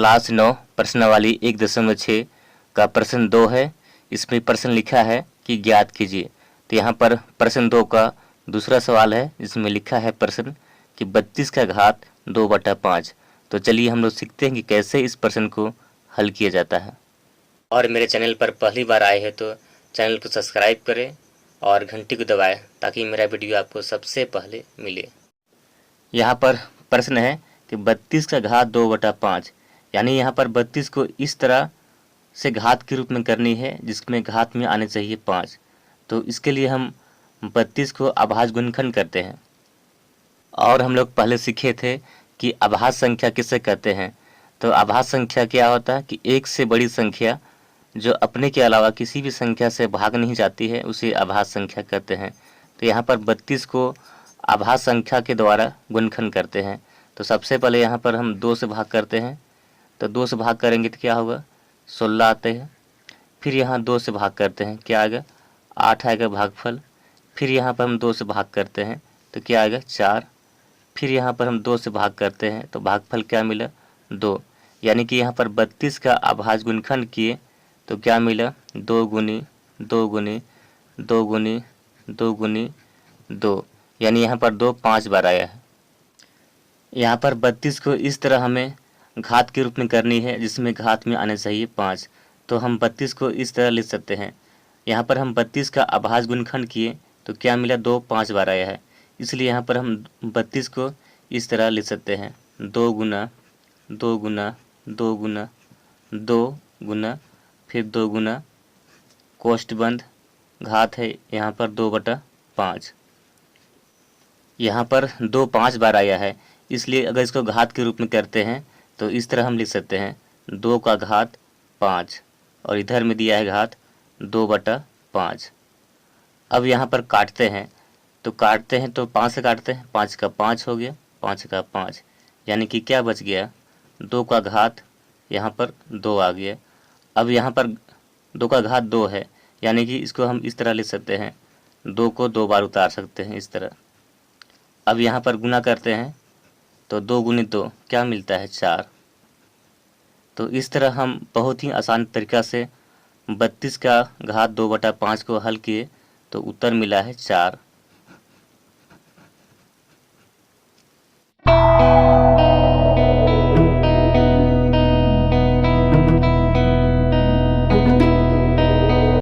Class 9 प्रश्नावली 1.6 का प्रश्न 2 है। इसमें प्रश्न लिखा है कि ज्ञात कीजिए। तो यहाँ पर प्रश्न 2 का दूसरा सवाल है, जिसमें लिखा है प्रश्न कि 32 का घात 2/5। तो चलिए हम लोग सीखते हैं कि कैसे इस प्रश्न को हल किया जाता है। और मेरे चैनल पर पहली बार आए हैं तो चैनल को सब्सक्राइब करें और घंटी को दबाएं ताकि मेरा वीडियो आपको सबसे पहले मिले। यहाँ पर प्रश्न है कि 32 का घात 2/5, यानी यहाँ पर 32 को इस तरह से घात के रूप में करनी है जिसमें घात में आने चाहिए 5। तो इसके लिए हम 32 को अभाज्य गुणनखंड करते हैं। और हम लोग पहले सीखे थे कि अभाज्य संख्या किसे कहते हैं। तो अभाज्य संख्या क्या होता है कि एक से बड़ी संख्या जो अपने के अलावा किसी भी संख्या से भाग नहीं जाती है उसे अभाज्य संख्या कहते हैं। तो यहाँ पर 32 को अभाज्य संख्या के द्वारा गुणनखंड करते हैं। तो सबसे पहले यहाँ पर हम 2 से भाग करते हैं। तो 2 से भाग करेंगे तो क्या होगा, 16 आते हैं। फिर यहाँ 2 से भाग करते हैं, क्या आएगा, 8 आएगा भागफल। फिर यहाँ पर हम 2 से भाग करते हैं तो क्या आएगा, 4। फिर यहाँ पर हम 2 से भाग करते हैं तो भागफल क्या मिला, 2। यानी कि यहाँ पर 32 का अभाज्य गुणनखंड किए तो क्या मिला, 2 गुनी 2 गुनी 2 गुनी 2 गुनी 2, यानी यहाँ पर 2 5 बार आया है। यहाँ पर 32 को इस तरह हमें घात के रूप में करनी है जिसमें घात में आने चाहिए 5। तो हम 32 को इस तरह लिख सकते हैं। यहाँ पर हम 32 का अभाज्य गुणनखंड किए तो क्या मिला, 2 5 बार आया है। इसलिए यहाँ पर हम 32 को इस तरह लिख सकते हैं, 2 गुना 2 गुना 2 गुना 2 गुना फिर 2 गुना कोष्ठ बंद, घात है यहाँ पर 2/5। यहाँ पर 2 5 बार आया है, इसलिए अगर इसको घात के रूप में करते हैं तो इस तरह हम लिख सकते हैं 2 का घात 5 और इधर में दिया है घात 2/5। अब यहाँ पर काटते हैं तो 5 से काटते हैं, 5 का 5 हो गया, 5 का 5, यानी कि क्या बच गया, 2 का घात यहाँ पर 2 आ गया। अब यहाँ पर 2 का घात 2 है, यानी कि इसको हम इस तरह लिख सकते हैं, 2 को 2 बार उतार सकते हैं इस तरह। अब यहाँ पर गुना करते हैं तो 2 गुनी 2 क्या मिलता है, 4। तो इस तरह हम बहुत ही आसान तरीक़ा से 32 का घात 2/5 को हल किए तो उत्तर मिला है 4।